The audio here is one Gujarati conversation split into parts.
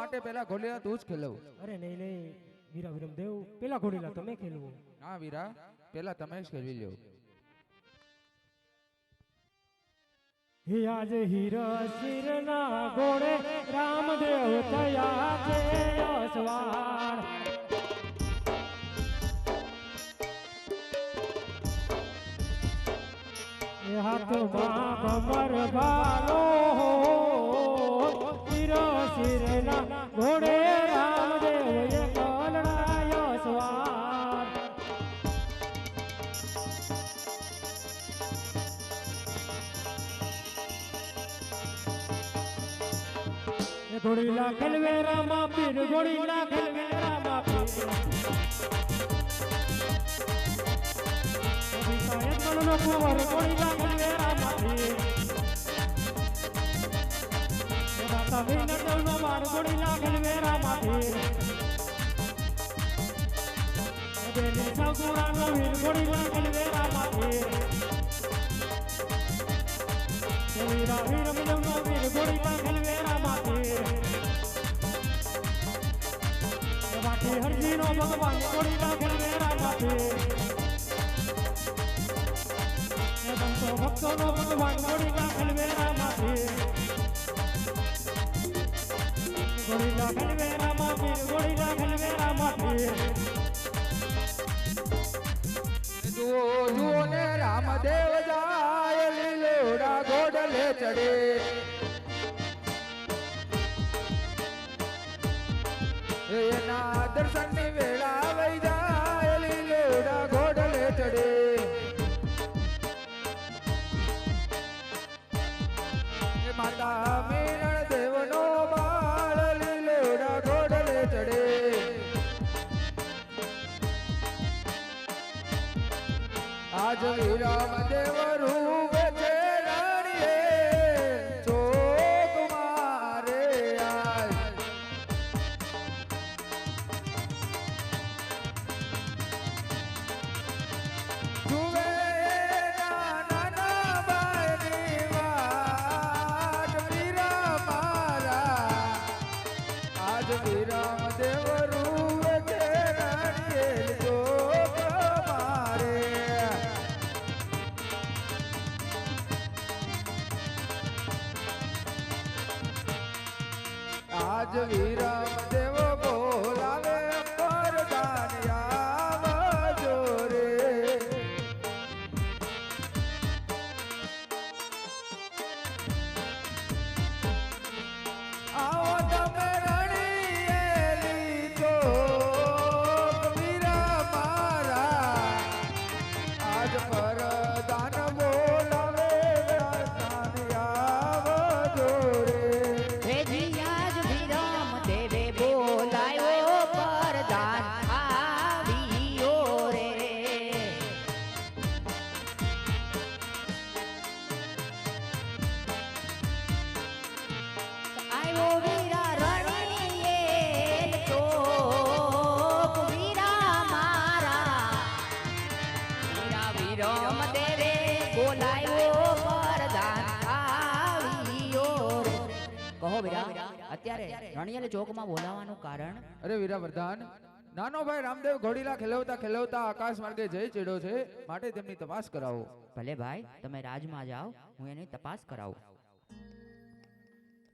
માટે પેલા ઘોડીલા તું જ ખેલવ. અરે નહીં નહીં વીરા વિરમ દેવ પેલા ઘોડીલા તમે ખેલવો. હા વીરા પેલા તમે જ ખેલવી લ્યો. હે આજે હિરસિરના ઘોડે રામદેવ થયા છે અસવાર. એ હાથમાં કમર ભાલો હિરસિરના ઘોડે રામદેવ એ કલડાય અસવાર. ઘોડીલા ખેલવે રામા પીર ઘોડીલા ખેલવે રામા પીર. સાહેબ મનનો કુંવર ઘોડીલા ખેલવે રામા પીર. રાતા વિનર દેવનો માર ઘોડીલા ખેલવે રામા પીર. દેલી સગુણાનો વીર ઘોડીલા ખેલવે રામા પીર. વીરા વીર દેવનો વીર ઘોડીલા ખેલવે રામા પીર. બાકી હરજીનો ભગવાન ઘોડીલા ખેલવે રામા પીર. સંતો ભક્તોનો ભગવાન ઘોડીલા ખેલવે રામા પીર. ઘોડીલા ખેલવે રામા પીર ઘોડીલા ખેલવે રામા પીર. જુઓ જુઓ ને રામદેવ જાય લીલોડા ઘોડલે ચડે. એના દર્શનની વેળા વઈ જાય લીલોડા ઘોડલે ચડે. માતા મીરણ દેવનો બાળ લીલોડા ઘોડલે ચડે. આજ વિરામ દેવ રૂવે છે રાણીએ ચોક મારે આજ. જુએ નાના બાયની વાત વીરા મારા. આજ વિરામ દેવ રૂવે છે રાણીએ ચોક મારે. આજ વિરામ દેવ બોલાવે પરદાન આવજો રે. આવો તમે રણીએલી ચોક વીરા મારા. આજ પરદાન બોલાવે પરદાન આવજો રે. કહો વીરા અત્યારે રણિયલ ચોકમાં બોલાવાનું કારણ? અરે વીરા વરદાન, નાનો ભાઈ રામદેવ ઘોડીલા ખેલવતા ખેલવતા આકાશ માર્ગે જઈ ચડ્યો છે, માટે તેમની તપાસ કરાવો. ભલે ભાઈ તમે રાજમાં જાઓ, હું એની તપાસ કરાવું.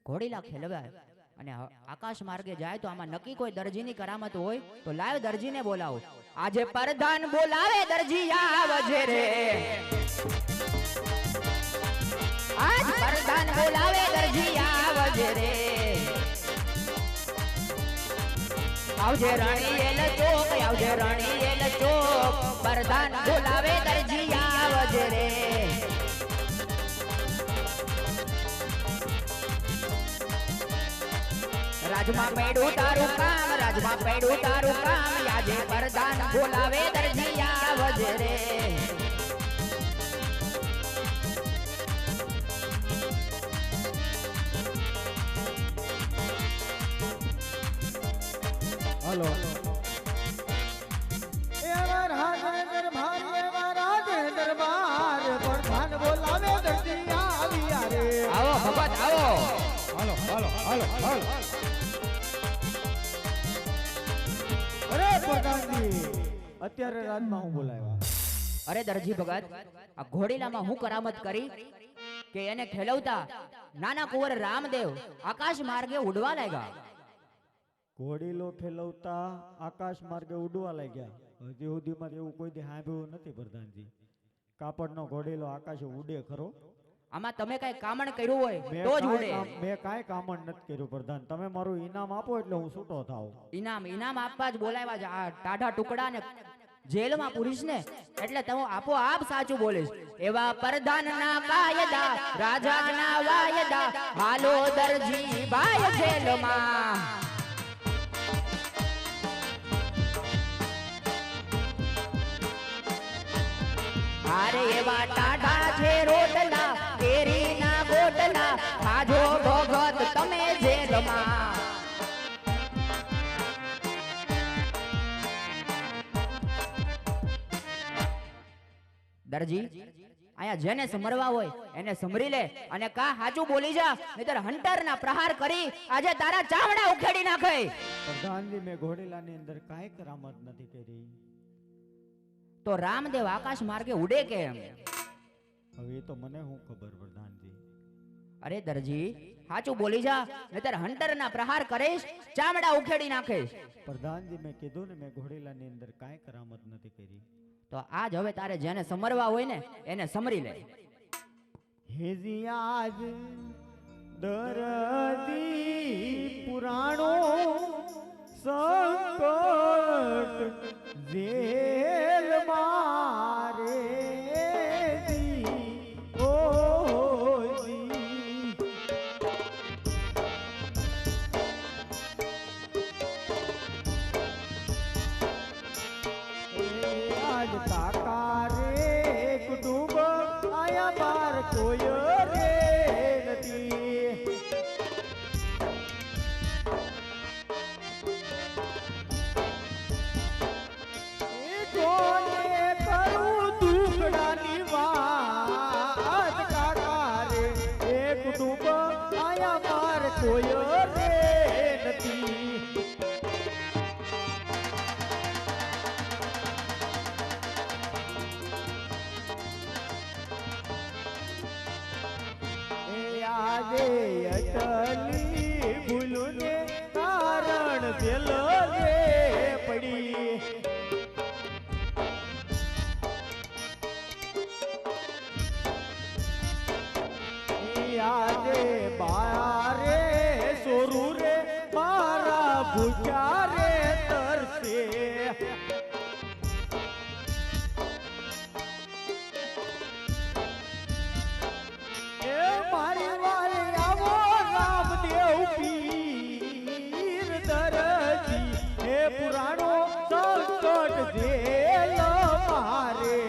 ઘોડીલા ખેલવાય અને આકાશ માર્ગે જાય તો આમાં નક્કી કોઈ દરજીની કરામત હોય તો લાવ દરજીને બોલાવો. આજે પરધાન બોલાવે દરજી આવજે રે. આજ પરધાન બોલાવે દરજી આવજે રે. આવજે રણિયેલ ચોક આવજે રણિયેલ ચોક. પરધાન બોલાવે દરજી આવજે રે. રાજમાં પડ્યું તારું કામ રાજમાં પડ્યું તારું કામ. આજે પરધાન બોલાવે દરજી આવજે રે. હલો એવા રાજેન્દ્ર ભાઈ એવા રાજેન્દ્ર બાર પ્રધાન બોલાવે દરજી આવ્યા રે. આવો ભગત આવો. હાલો હાલો હાલો હાલો પ્રધાનજી અત્યારે રાજમાં હું બોલાવ્યા અરે દરજી ભગત આ ઘોડીલામાં હું કરામત કરી કે એને ખેલવતા નાના કુંવર રામદેવ આકાશ માર્ગે ઉડવા લાગ્યા. ઘોડીલો ખેલવતા આકાશ માર્ગે ઉડવા લાગ્યા. હજી સુધીમાં એવું કોઈ દી સાંભળ્યું નથી પ્રધાનજી. કાપડનો ઘોડીલો આકાશે ઉડે ખરો? આમાં તમે કઈ કામણ કર્યું હોય તો જ ઉડે. મેં કાંઈ કામણ નથી કર્યું પ્રધાન. તમે મારું ઇનામ આપો એટલે હું છૂટો થાવ. ઇનામ આપવા જ બોલાવ્યા છે. આ ટાઢા ટુકડા ને જેલમાં પૂરીશ ને એટલે તમે આપોઆપ સાચું બોલીશ. એવા પ્રધાનના કાયદા રાજાના વાયદા હાલો દરજી ભાઈ જેલમાં. અરે એવા ટાઢા છે રોટલા કેરીના ગોટલા ખાજો ભગત તમે જેલમાં. દરજી આયા જેને સમરવા હોય એને સમરી લે અને કા હાચું બોલી જા નહીતર હંટરના પ્રહાર કરી આજે તારા ચામડા ઉખેડી નાખે. પ્રધાનજી મેં ઘોડીલાની અંદર કાંઈ કરામત નથી કરી. તો રામદેવ આકાશ માર્ગે ઉડે કેમ? હવે એ તો મને શું ખબર પ્રધાનજી. અરે દરજી હાચું બોલી જા નહીતર હંટરના પ્રહાર કરીશ ચામડા ઉખેડી નાખીશ. પ્રધાનજી મેં કીધું ને મેં ઘોડીલાની અંદર કાંઈ કરામત નથી કરી. તો આજ હવે તારે જેને સમરવા હોય ને એને સમરી લે. હેજી આજ દરદી પુરાણો સંકટ જેલ મારે ઓ આજ કાકા રે કુટુંબ આયા બાર કોઈ રે નથી. કોને કરું દુખડાની વાત કાકા રે એ કુટુંબ આયા બાર કોઈ રે નથી. આજે અટલી ભૂલુને કારણ જેલ રે પડી. આજે બારે સોરું રે મારા ભૂખ્યા રે તરસે. મારી વારે આવો રામદેવ પીર દરજી હે પુરાણો સંકટ જેલ મારે.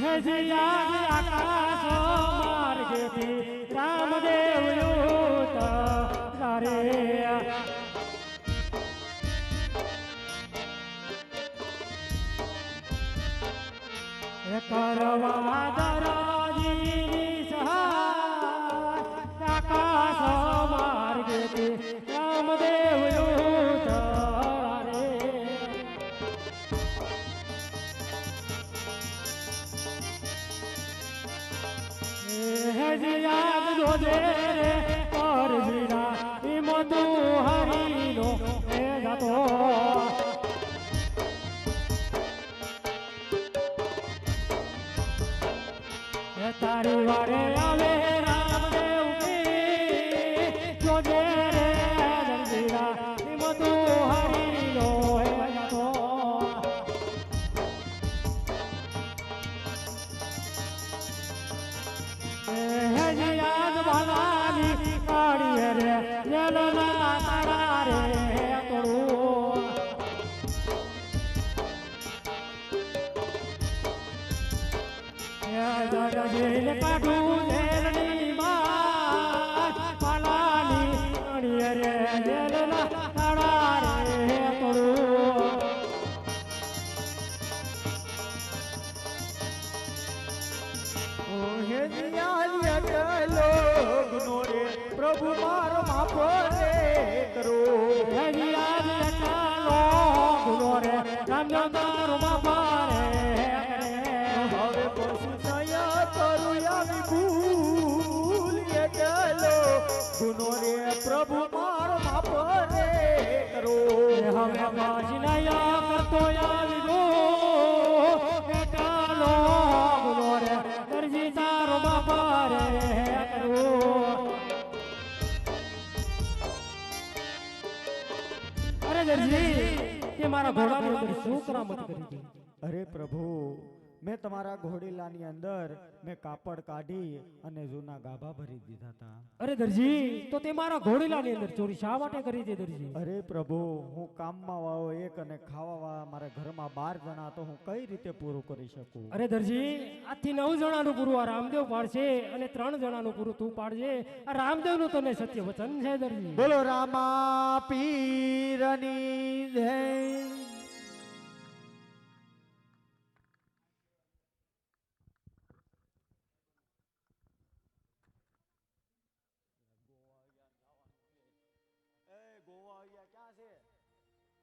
હેજી આજ આકાશ માર્ગેથી રામદેવ ઉતર્યા રે. કરવા દરજીની સહાય આકાશ માર્ગેથી રામદેવ ઉતર્યા રે. હેજી યાદ જોજે રે પરવીરા હિમતુ હરીનો હે જતો. તારી વારે આવે રામદેવ કી જોજે રે દરજીરા હિમતુ હરીનો હે જતો. હેજી યાદ ભવાની કાઢી રે જેલના તારા રે તોડું. જેલ કાઢું જેલની માં પાલાની કાઢી રે જેલના તારા રે તોડું. હે દિયા ચલો ગુનો રે પ્રભુ મારો માફ રે કરો હજી આજ ચાલો ગુનો રે રામદેવ તારો બાપા રે હવે પછી સયા કરું આવી ભૂલ એ ચલો ગુનો રે પ્રભુ મારો માફ રે કરો હવે બાજનાયા કરતો આવી ગો ચાલો ગુનો રે દરજી તારો બાપા રે કરો અરે દરજી તે મારા ઘોડાની અંદર શું કરામત કરી હતી અરે પ્રભુ મેં તમારા ઘોડીલાની અંદર મેં કાપડ કાઢી અને જૂના ગાભા ભરી દીધા હતા. અરે દરજી તો તે મારા ઘોડીલાની અંદર ચોરી શા માટે કરી છે દરજી અરે પ્રભુ હું કામમાં વાળો એક અને ખાવા વાળા મારા ઘરમાં 12 જણા તો હું કઈ રીતે પૂરું કરી શકું? અરે દરજી આજથી 9 જણાનું પૂરું આ રામદેવ પાડશે અને 3 જણાનું પૂરું તું પાડજે. આ રામદેવનું તને સત્ય વચન છે દરજી. બોલો રામા પીરની જય.